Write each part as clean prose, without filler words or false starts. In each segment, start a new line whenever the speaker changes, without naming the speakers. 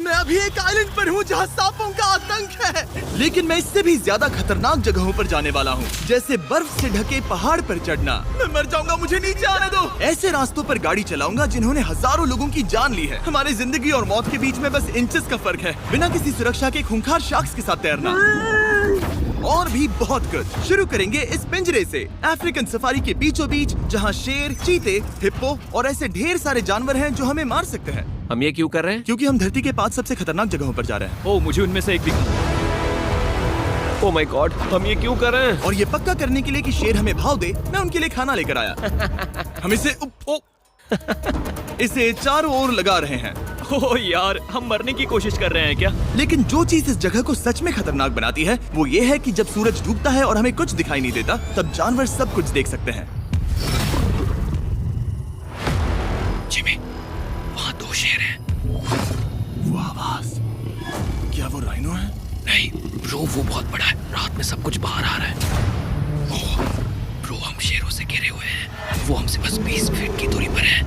मैं अभी एक आइलैंड पर हूँ जहाँ सांपों का आतंक है, लेकिन मैं इससे भी ज्यादा खतरनाक जगहों पर जाने वाला हूँ, जैसे बर्फ से ढके पहाड़ पर चढ़ना। मैं मर जाऊंगा, मुझे नीचे आने दो। ऐसे रास्तों पर गाड़ी चलाऊंगा जिन्होंने हजारों लोगों की जान ली है। हमारी जिंदगी और मौत के बीच में बस इंचेस का फर्क है। बिना किसी सुरक्षा के खूंखार शार्क्स के साथ तैरना और भी बहुत कुछ। शुरू करेंगे इस पिंजरे से, अफ्रीकन सफारी के बीचों बीच, जहाँ शेर, चीते, हिप्पो और ऐसे ढेर सारे जानवर हैं जो हमें मार सकते हैं।
हम ये क्यों कर रहे हैं?
क्योंकि हम धरती के 5 सबसे खतरनाक जगहों पर जा रहे हैं।
ओह, मुझे उनमें से एक दिखा। ओह माय गॉड, हम ये क्यों कर रहे हैं?
और ये पक्का करने के लिए कि शेर हमें भाव दे, मैं उनके लिए खाना लेकर आया। हम इसे चारों ओर लगा रहे हैं।
ओह यार, हम मरने की कोशिश कर रहे हैं क्या?
लेकिन जो चीज इस जगह को सच में खतरनाक बनाती है वो ये है कि जब सूरज डूबता है और हमें कुछ दिखाई नहीं देता, तब जानवर सब कुछ देख सकते हैं।
जिमी, वहाँ 2 शेर हैं।
वो आवाज, क्या वो राइनो है?
नहीं ब्रो, वो बहुत बड़ा है। रात में सब कुछ बाहर आ रहा है। ओह ब्रो, हम शेरों से घिरे हुए हैं। वो हमसे बस 20 फीट की दूरी पर है।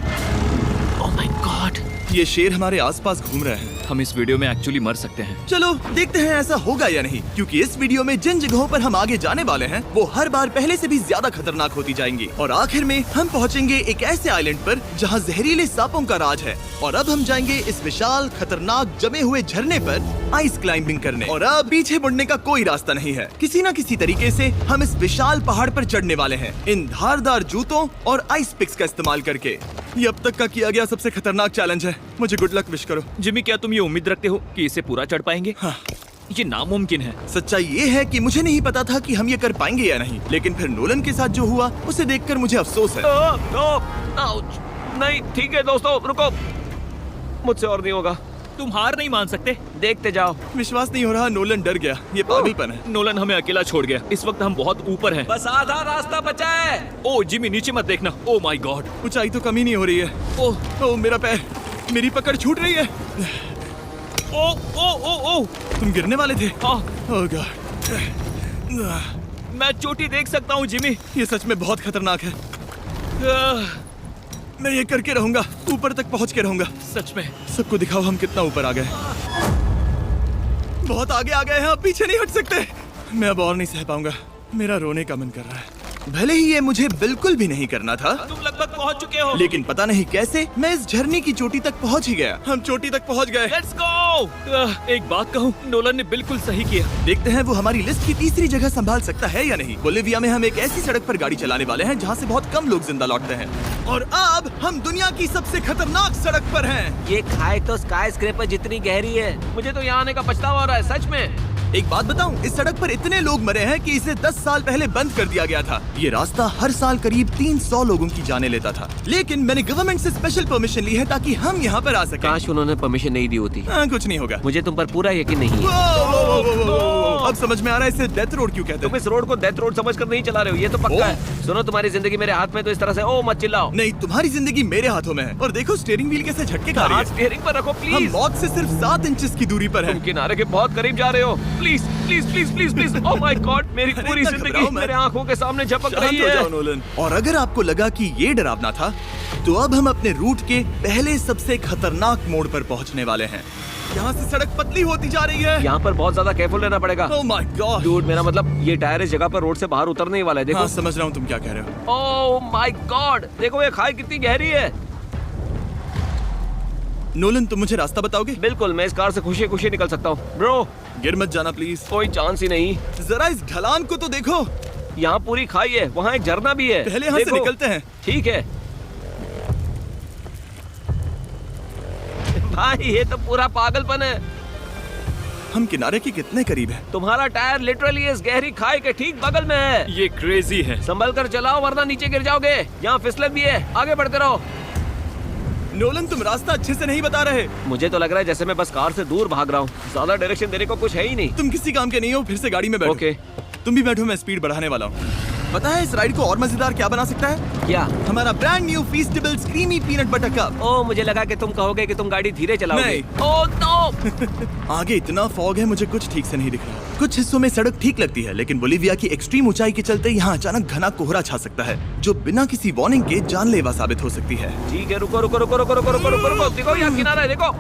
ओह माय गॉड,
ये शेर हमारे आसपास घूम रहे हैं।
हम इस वीडियो में एक्चुअली मर सकते हैं।
चलो देखते हैं ऐसा होगा या नहीं, क्योंकि इस वीडियो में जिन जगहों पर हम आगे जाने वाले हैं वो हर बार पहले से भी ज्यादा खतरनाक होती जाएंगी। और आखिर में हम पहुंचेंगे एक ऐसे आइलैंड पर जहां जहरीले सांपों का राज है। और अब हम जाएंगे इस विशाल खतरनाक जमे हुए झरने पर आइस क्लाइंबिंग करने। और अब पीछे मुड़ने का कोई रास्ता नहीं है। किसी न किसी तरीके से हम इस विशाल पहाड़ पर चढ़ने वाले हैं, इन धारदार जूतों और आइस पिक्स का इस्तेमाल करके। ये अब तक का किया गया सबसे खतरनाक चैलेंज है। मुझे गुड लक विश करो।
जिमी, क्या तुम ये उम्मीद रखते हो कि इसे पूरा चढ़ पाएंगे?
हाँ।
ये नामुमकिन है।
सच्चाई ये है कि मुझे नहीं पता था कि हम ये कर पाएंगे या नहीं, लेकिन फिर नोलन के साथ जो हुआ उसे देखकर मुझे अफसोस है।
आउच। नहीं ठीक है दोस्तों, रुको, मुझसे और नहीं होगा। तुम हार नहीं मान सकते, देखते जाओ।
विश्वास नहीं हो रहा, नोलन डर गया। ये पागलपन है।
नोलन हमें अकेला छोड़ गया। इस वक्त हम बहुत ऊपर हैं।
बस आधा रास्ता बचा है।
ओह जिमी, नीचे मत देखना। ओह माय गॉड,
ऊंचाई तो कमी नहीं हो रही है। ओह मेरा पैर, मेरी पकड़ छूट रही है।
ओह ओह ओह ओह,
तुम गिरने वाले थे।
हाँ।
ओह गॉड,
मैं चोटी देख सकता हूँ जिमी।
ये सच में बहुत खतरनाक है। मैं ये करके रहूंगा, ऊपर तक पहुंच के रहूंगा।
सच में।
सबको दिखाओ हम कितना ऊपर आ गए। बहुत आगे आ गए हैं, अब पीछे नहीं हट सकते। मैं अब और नहीं सह पाऊंगा, मेरा रोने का मन कर रहा है। भले ही ये मुझे बिल्कुल भी नहीं करना था,
तुम लगभग पहुंच चुके हो,
लेकिन पता नहीं कैसे मैं इस झरने की चोटी तक पहुंच ही गया। हम चोटी तक पहुंच गए।
Let's go. एक बात कहूँ, नोलन ने बिल्कुल सही किया।
देखते हैं वो हमारी लिस्ट की तीसरी जगह संभाल सकता है या नहीं। बोलिविया में हम एक ऐसी सड़क पर गाड़ी चलाने वाले हैं जहाँ से बहुत कम लोग जिंदा लौटते हैं। और अब हम दुनिया की सबसे खतरनाक सड़क पर हैं।
ये खाई तो स्काई स्क्रैपर जितनी गहरी है।
मुझे तो यहाँ आने का पछतावा हो रहा है, सच में।
एक बात बताऊं, इस सड़क पर इतने लोग मरे हैं कि इसे 10 साल पहले बंद कर दिया गया था। ये रास्ता हर साल करीब 300 लोगों की जाने लेता था, लेकिन मैंने गवर्नमेंट से स्पेशल परमिशन ली है ताकि हम यहाँ पर आ सकें।
काश उन्होंने परमिशन नहीं दी होती।
कुछ नहीं होगा।
मुझे तुम पर पूरा यकीन नहीं है।
अब समझ में आ रहा है इसे डेथ रोड क्यों कहते
तुम
हैं।
इस रोड को डेथ रोड समझकर नहीं चला रहे हो, ये तो पक्का है। सुनो, तुम्हारी जिंदगी मेरे हाथ में, तो इस तरह से ओ मत चिल्लाओ।
नहीं, तुम्हारी जिंदगी मेरे हाथों में है। और देखो स्टीयरिंग व्हील कैसे झटके खा रही है।
स्टीयरिंग पर रखो
हम
प्लीज।
मौत से सिर्फ 7 इंचेस की दूरी पर
तुम
हैं।
किनारे के बहुत करीब जा रहे हो। Please please please please please. Oh my God, मेरी
अरे
पूरी
इतना
जिंदगी
घबराओ मत।
मेरे आंखों के सामने झपक
शांत
रही
हो जाओ
है।
नोलन। और अगर आपको लगा कि ये डरावना था, तो अब हम अपने रूट के पहले सबसे खतरनाक मोड़ पर पहुंचने वाले हैं। यहाँ से सड़क पतली होती जा रही है।
यहाँ पर बहुत ज्यादा केयरफुल रहना पड़ेगा।
Oh my God.
डूड, मेरा मतलब ये टायर इस जगह पर रोड से बाहर उतरने ही वाला है। देखो।
हाँ, समझ रहा हूँ तुम क्या कह रहे हो।
ओह माय गॉड, देखो ये खाई कितनी गहरी है।
नोलन, तुम मुझे रास्ता बताओगे?
बिल्कुल, मैं इस कार से खुशी खुशी निकल सकता हूँ। ब्रो,
गिर मत जाना प्लीज।
कोई चांस ही नहीं।
जरा इस ढलान को तो देखो।
यहाँ पूरी खाई है, वहाँ एक झरना भी है।
पहले यहाँ से
देखो।
निकलते हैं।
ठीक है भाई, ये तो पूरा पागलपन है।
हम किनारे के कितने करीब हैं?
तुम्हारा टायर लिटरली इस गहरी खाई के ठीक बगल में है।
ये क्रेजी है।
संभल कर चलाओ वरना नीचे गिर जाओगे। यहाँ फिसलन भी है, आगे बढ़ते रहो।
नोलन, तुम रास्ता अच्छे से नहीं बता रहे।
मुझे तो लग रहा है जैसे मैं बस कार से दूर भाग रहा हूँ। ज्यादा डायरेक्शन देने को कुछ है ही नहीं।
तुम किसी काम के नहीं हो, फिर से गाड़ी में बैठो।
ओके।
तुम भी बैठो, मैं स्पीड बढ़ाने वाला हूँ। पता है इस राइड को और मजेदार क्या बना सकता है?
क्या?
हमारा brand new Feastables creamy peanut butter cup.
ओ, मुझे लगा कि तुम कहोगे कि तुम गाड़ी धीरे चलाओगे।
नहीं।
Oh no.
आगे इतना फॉग है, मुझे कुछ ठीक से नहीं दिख रहा। कुछ हिस्सों में सड़क ठीक लगती है, लेकिन बोलिविया की एक्सट्रीम ऊंचाई के चलते यहाँ अचानक घना कोहरा छा सकता है, जो बिना किसी वार्निंग के जानलेवा साबित हो सकती है।
ठीक है, रुको रुको रुको रुको रुको रुको रुको रुको। देखो यहाँ किनारा है, देखो।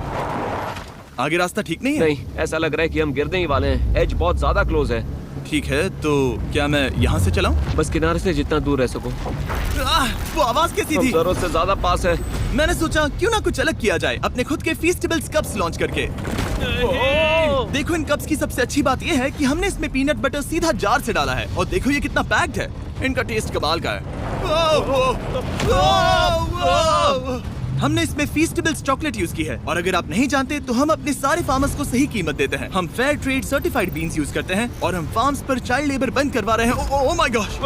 आगे रास्ता ठीक नहीं है?
नहीं, ऐसा लग रहा है कि हम गिरने ही वाले हैं। एज बहुत ज्यादा क्लोज है।
ठीक है, तो क्या मैं यहाँ से चलाऊं?
बस किनारे से जितना दूर रह सको।
वो आवाज कैसी
हम
थी?
जरूरत से ज्यादा पास है।
मैंने सोचा क्यों ना कुछ अलग किया जाए अपने खुद के फीस्टेबल्स कप्स लॉन्च करके। देखो इन कप्स की सबसे अच्छी बात ये है कि हमने इसमें पीनट बटर सीधा जार से डाला है और देखो ये कितना पैक्ड है। इनका टेस्ट कमाल का है। हमने इसमें फीस्टेबल्स चॉकलेट यूज की है और अगर आप नहीं जानते तो हम अपने सारे फार्मर्स को सही कीमत देते हैं। हम fair trade certified beans use करते हैं और हम फार्म्स पर चाइल्ड लेबर बंद करवा रहे हैं। ओह माय गॉश,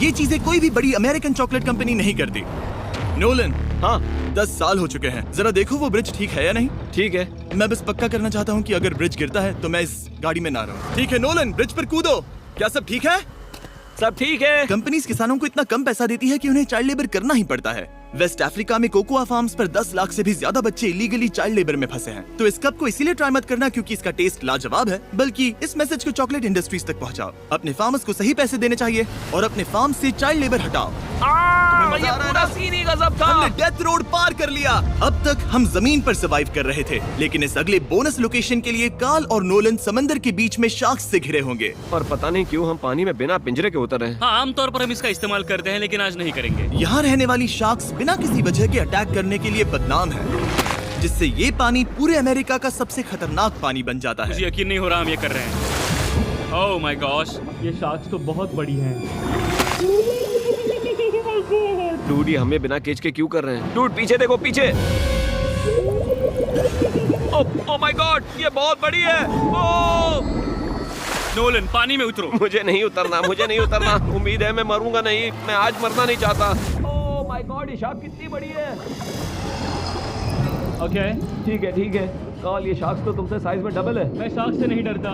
ये चीजें कोई भी बड़ी अमेरिकन चॉकलेट कंपनी नहीं करती। नोलन,
हाँ
10 साल हो चुके हैं, जरा देखो वो ब्रिज ठीक है या नहीं।
ठीक है।
मैं बस पक्का करना चाहता हूँ कि अगर ब्रिज गिरता है तो मैं इस गाड़ी में ना रहूं। ठीक है नोलन, ब्रिज पर कूदो। क्या सब ठीक है?
सब ठीक है।
कंपनीज किसानों को इतना कम पैसा देती है कि उन्हें चाइल्ड लेबर करना ही पड़ता है। वेस्ट अफ्रीका में कोकोआ फार्म्स पर 10 लाख से भी ज्यादा बच्चे इलीगली चाइल्ड लेबर में फंसे हैं। तो इस कप को इसीलिए ट्राई मत करना क्योंकि इसका टेस्ट लाजवाब है, बल्कि इस मैसेज को चॉकलेट इंडस्ट्रीज तक पहुंचाओ। अपने फार्मर्स को सही पैसे देने चाहिए और अपने फार्म से चाइल्ड लेबर हटाओ।
ये
मजा आ रहा है
पूरा
ना?
सीन ही गजब था।
हमने डेथ रोड पार कर लिया। अब तक हम जमीन पर सर्वाइव कर रहे थे, लेकिन इस अगले बोनस लोकेशन के लिए कार्ल और नोलन समंदर के बीच में शार्क्स से घिरे होंगे।
और पता नहीं क्यों हम पानी में बिना पिंजरे के उतर रहे हैं।
हाँ, आमतौर पर हम इसका इस्तेमाल करते हैं लेकिन आज नहीं करेंगे।
यहाँ रहने वाली शार्क्स बिना किसी वजह के अटैक करने के लिए बदनाम है, जिससे ये पानी पूरे अमेरिका का सबसे खतरनाक पानी बन जाता
मुझे
है।
यकीन नहीं हो रहा हम ये कर रहे हैं। ओह माय गॉश, ये शार्क्स तो बहुत बड़ी हैं।
डूड, ये हमें बिना केज के क्यों कर रहे हैं? डूड पीछे देखो, पीछे। ओह माय गॉड, ये बहुत बड़ी है। ओह
नोलन, पानी में उतरो।
मुझे नहीं उतरना, मुझे नहीं उतरना। उम्मीद है मैं मरूंगा नहीं। मैं आज मरना नहीं चाहता। ओह माय गॉड, ये शार्क कितनी बड़ी है।
ओके,
ठीक है ठीक है। कार्ल, ये शार्क तो तुमसे साइज में डबल है।
मैं शार्क से नहीं डरता,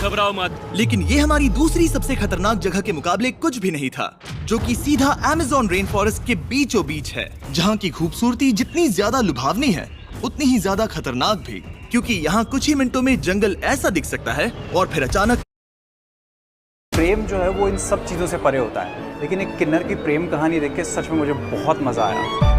घबराओ मत।
लेकिन ये हमारी दूसरी सबसे खतरनाक जगह के मुकाबले कुछ भी नहीं था, जो कि सीधा अमेज़न रेन फॉरेस्ट के बीचों बीच है, जहाँ की खूबसूरती जितनी ज्यादा लुभावनी है उतनी ही ज्यादा खतरनाक भी, क्योंकि यहाँ कुछ ही मिनटों में जंगल ऐसा दिख सकता है और फिर अचानक
प्रेम जो है वो इन सब चीज़ों से परे होता है, लेकिन एक किन्नर की प्रेम कहानी देख के सच में मुझे बहुत मजा आया।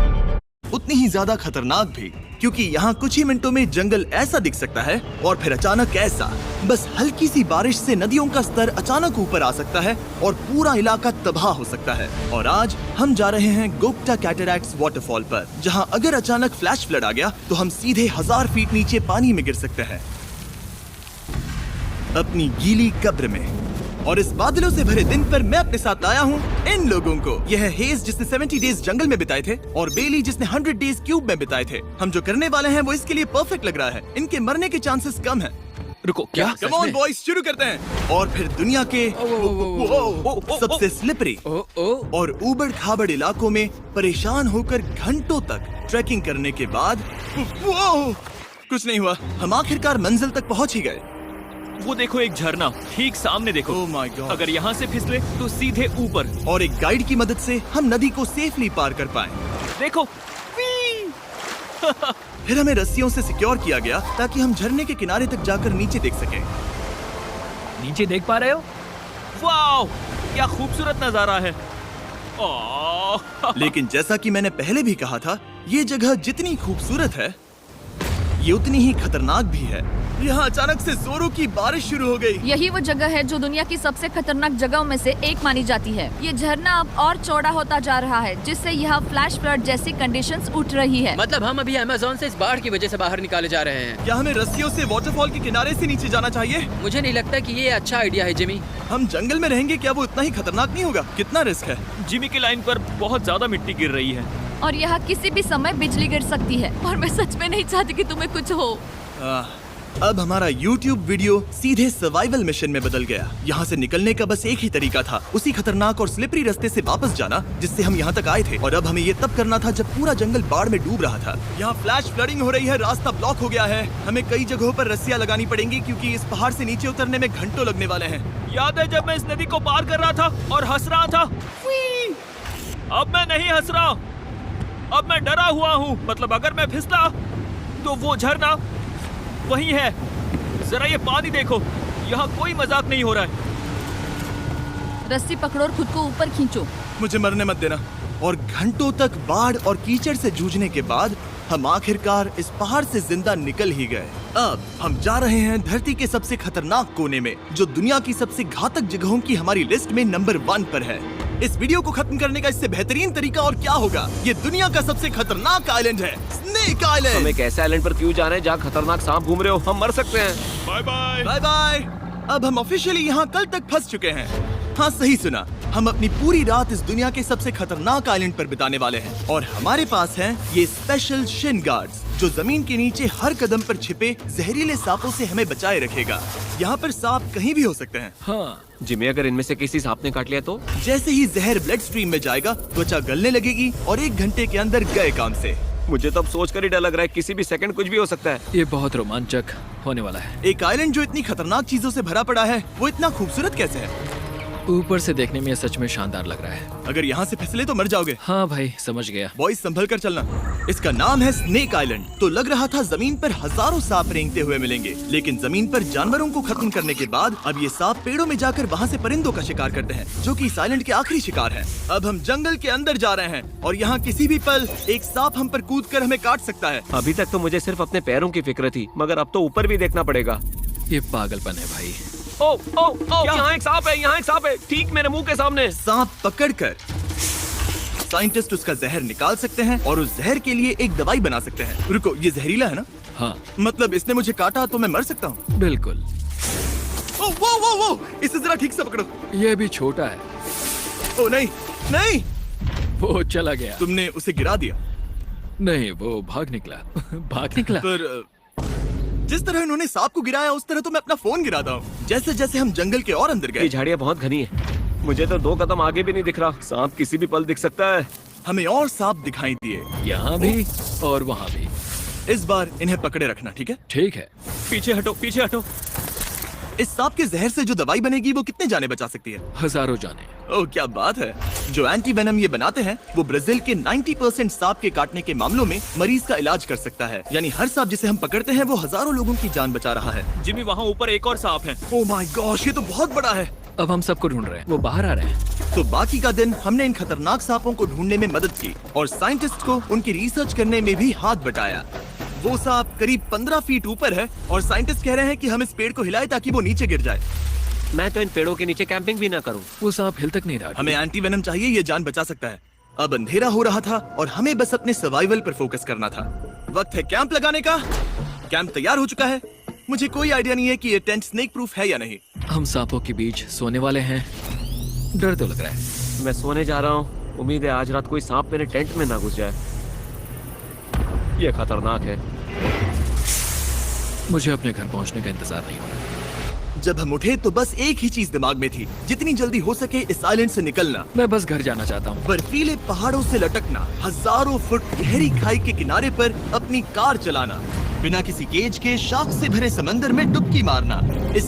उतनी ही ज्यादा खतरनाक भी, क्योंकि यहाँ कुछ ही मिनटों में जंगल ऐसा दिख सकता है और फिर अचानक ऐसा। बस हल्की सी बारिश से नदियों का स्तर अचानक ऊपर आ सकता है और पूरा इलाका तबाह हो सकता है। और आज हम जा रहे हैं गोप्टा कैटरैक्ट्स वाटरफॉल पर, जहाँ अगर अचानक फ्लैश फ्लड आ गया तो हम सीधे 1000 फीट नीचे पानी में गिर सकते हैं, अपनी गीली कब्र में। और इस बादलों से भरे दिन पर मैं अपने साथ लाया हूँ इन लोगों को। यह है हेज जिसने 70 डेज जंगल में बिताए थे और बेली जिसने 100 डेज क्यूब में बिताए थे। हम जो करने वाले हैं वो इसके लिए परफेक्ट लग रहा है। इनके मरने के चांसेस कम हैं।
रुको, क्या?
कम ऑन बॉयज, शुरू करते हैं। और फिर दुनिया के सबसे स्लिपरी और ऊबड़ खाबड़ इलाकों में परेशान होकर घंटों तक ट्रैकिंग करने के बाद कुछ नहीं हुआ। हम आखिरकार मंजिल तक पहुंच ही गए।
वो देखो, एक झरना ठीक सामने देखो।
Oh my God.
अगर यहाँ से फिसले तो सीधे ऊपर।
और एक गाइड की मदद से हम नदी को सेफली पार कर पाए।
देखो,
फिर हमें रस्सियों से सिक्योर किया गया ताकि हम झरने के किनारे तक जाकर नीचे देख सकें।
नीचे देख पा रहे हो? वाओ, क्या खूबसूरत नजारा है। ओह,
लेकिन जैसा कि मैंने पहले भी कहा था, ये जगह जितनी खूबसूरत है ये उतनी ही खतरनाक भी है। यहाँ अचानक से जोरों की बारिश शुरू हो गई।
यही वो जगह है जो दुनिया की सबसे खतरनाक जगहों में से एक मानी जाती है। ये झरना अब और चौड़ा होता जा रहा है, जिससे यहाँ फ्लैश फ्लड जैसी कंडीशंस उठ रही है।
मतलब हम अभी अमेज़न से इस बाढ़ की वजह से बाहर निकाले जा रहे हैं।
क्या हमें रस्सियों से वाटरफॉल के किनारे से नीचे जाना चाहिए?
मुझे नहीं लगता कि ये अच्छा आइडिया है जिमी।
हम जंगल में रहेंगे, क्या वो इतना ही खतरनाक नहीं होगा? कितना रिस्क है?
जिमी की लाइन पर बहुत ज्यादा मिट्टी गिर रही है।
और यहाँ किसी भी समय बिजली गिर सकती है और मैं सच में नहीं चाहती कि तुम्हें कुछ हो।
अब हमारा YouTube वीडियो सीधे सर्वाइवल मिशन में बदल गया। यहाँ से निकलने का बस एक ही तरीका था, उसी खतरनाक और स्लिपरी रास्ते से वापस जाना जिससे हम यहाँ तक आए थे। और अब हमें ये तब करना था जब पूरा जंगल बाढ़ में डूब रहा था। यहाँ फ्लैश फ्लडिंग हो रही है, रास्ता ब्लॉक हो गया है। हमें कई जगहों पर रस्सियाँ लगानी पड़ेंगी क्योंकि इस पहाड़ से नीचे उतरने में घंटों लगने वाले हैं।
याद है जब मैं इस नदी को पार कर रहा था और हंस रहा था? अब मैं नहीं हंस रहा, अब मैं डरा हुआ हूँ। मतलब अगर मैं फिसला तो वो झरना वही है। जरा ये पानी देखो, यहाँ कोई मजाक नहीं हो रहा है।
रस्सी पकड़ो और खुद को ऊपर खींचो।
मुझे मरने मत देना। और घंटों तक बाढ़ और कीचड़ से जूझने के बाद हम आखिरकार इस पहाड़ से जिंदा निकल ही गए। अब हम जा रहे हैं धरती के सबसे खतरनाक कोने में, जो दुनिया की सबसे घातक जगहों की हमारी लिस्ट में नंबर 1 पर है। इस वीडियो को खत्म करने का इससे बेहतरीन तरीका और क्या होगा? ये दुनिया का सबसे खतरनाक आइलैंड है, स्नेक
हम
आइलैंड।
एक ऐसे आइलैंड पर क्यों जा रहे हैं जहाँ खतरनाक सांप घूम रहे हो? हम मर सकते हैं।
Bye bye.
Bye bye. अब हम ऑफिशियली यहाँ कल तक फंस चुके हैं। हाँ, सही सुना। हम अपनी पूरी रात इस दुनिया के सबसे खतरनाक आइलैंड पर बिताने वाले हैं और हमारे पास हैं ये स्पेशल शिन गार्ड्स, जो जमीन के नीचे हर कदम पर छिपे जहरीले सांपों से हमें बचाए रखेगा। यहाँ पर सांप कहीं भी हो सकते हैं।
हाँ,
जिमी, अगर इनमें से किसी सांप ने काट लिया तो?
जैसे ही जहर ब्लड स्ट्रीम में जाएगा, त्वचा गलने लगेगी और 1 घंटे के अंदर गए काम से।
मुझे तो अब सोचकर ही डर लग रहा है, किसी भी सेकंड कुछ भी हो सकता है।
ये बहुत रोमांचक होने वाला है।
एक आइलैंड जो इतनी खतरनाक चीजों से भरा पड़ा है, वो इतना खूबसूरत कैसे है?
ऊपर से देखने में ये सच में शानदार लग रहा है।
अगर यहाँ से फिसले तो मर जाओगे।
हाँ भाई, समझ गया।
बॉयज, संभल कर चलना। इसका नाम है स्नेक आइलैंड। तो लग रहा था जमीन पर हजारों सांप रेंगते हुए मिलेंगे, लेकिन जमीन पर जानवरों को खत्म करने के बाद अब ये सांप पेड़ों में जाकर वहाँ से परिंदों का शिकार करते हैं, जो कि इस आइलैंड के आखिरी शिकार है। अब हम जंगल के अंदर जा रहे हैं और यहाँ किसी भी पल एक सांप हम पर कूद कर हमें काट सकता है।
अभी तक तो मुझे सिर्फ अपने पैरों की फिक्र थी, मगर अब तो ऊपर भी देखना पड़ेगा।
ये पागलपन है भाई।
ओ ओ ओ, यहाँ एक सांप है, यहाँ एक सांप है, ठीक मेरे मुंह के सामने।
सांप पकड़कर साइंटिस्ट उसका जहर निकाल सकते हैं और उस जहर के लिए एक दवाई बना सकते हैं। रुको, ये जहरीला है ना?
हाँ,
मतलब इसने मुझे काटा तो मैं मर सकता हूँ?
बिल्कुल।
ओ, वो वो वो, इसे जरा ठीक से पकड़ो।
ये भी छोटा है।
ओ नहीं नहीं,
वो चला गया।
तुमने उसे गिरा दिया।
नहीं, वो भाग निकला। भाग निकला।
पर जिस तरह इन्होंने सांप को गिराया, उस तरह तो मैं अपना फोन गिराता हूँ। जैसे जैसे हम जंगल के और अंदर
ये
गए,
झाड़ियाँ बहुत घनी है, मुझे तो 2 कदम आगे भी नहीं दिख रहा। सांप किसी भी पल दिख सकता है।
हमें और सांप दिखाई दिए।
यहाँ भी और वहाँ भी।
इस बार इन्हें पकड़े रखना, ठीक है?
ठीक है।
पीछे हटो, पीछे हटो।
इस सांप के जहर से जो दवाई बनेगी, वो कितने जाने बचा सकती है?
हजारों जाने।
ओह, क्या बात है। जो एंटी वेनम ये बनाते हैं, वो ब्राजील के 90% सांप के काटने के मामलों में मरीज का इलाज कर सकता है। यानी हर सांप जिसे हम पकड़ते हैं, वो हजारों लोगों की जान बचा रहा है।
जिमी, वहाँ ऊपर एक और सांप है।
ओह माय गॉश, ये तो बहुत बड़ा है।
अब हम सबको ढूंढ रहे हैं। वो बाहर आ रहे हैं।
तो बाकी का दिन हमने इन खतरनाक सांपों को ढूंढने में मदद की और साइंटिस्ट को उनकी रिसर्च करने में भी हाथ बटाया। वो सांप करीब 15 फीट ऊपर है और साइंटिस्ट कह रहे हैं कि हम इस पेड़ को हिलाएं ताकि वो नीचे गिर जाए।
मैं तो इन पेड़ों के नीचे कैंपिंग भी ना करूं।
वो सांप हिल तक नहीं रहा।
हमें एंटी वेनम चाहिए, ये जान बचा सकता है। अब अंधेरा हो रहा था और हमें बस अपने सर्वाइवल पर फोकस करना था। वक्त है कैंप लगाने का। कैंप तैयार हो चुका है। मुझे कोई आइडिया नहीं है कि ये टेंट स्नेक प्रूफ है या नहीं।
हम सांपों के बीच सोने वाले हैं। डर तो लग रहा है।
मैं सोने जा रहा हूँ। उम्मीद है आज रात कोई सांप मेरे टेंट में ना घुस जाए। ये खतरनाक है।
मुझे अपने घर पहुंचने का इंतजार नहीं हो रहा।
जब हम उठे तो बस एक ही चीज दिमाग में थी, जितनी जल्दी हो सके इस आइलैंड से निकलना।
मैं बस घर जाना चाहता हूँ।
बर्फीले पहाड़ों से लटकना, हजारों फुट गहरी खाई के किनारे पर अपनी कार चलाना, बिना किसी केज के शार्क से भरे समंदर में डुबकी मारना। इस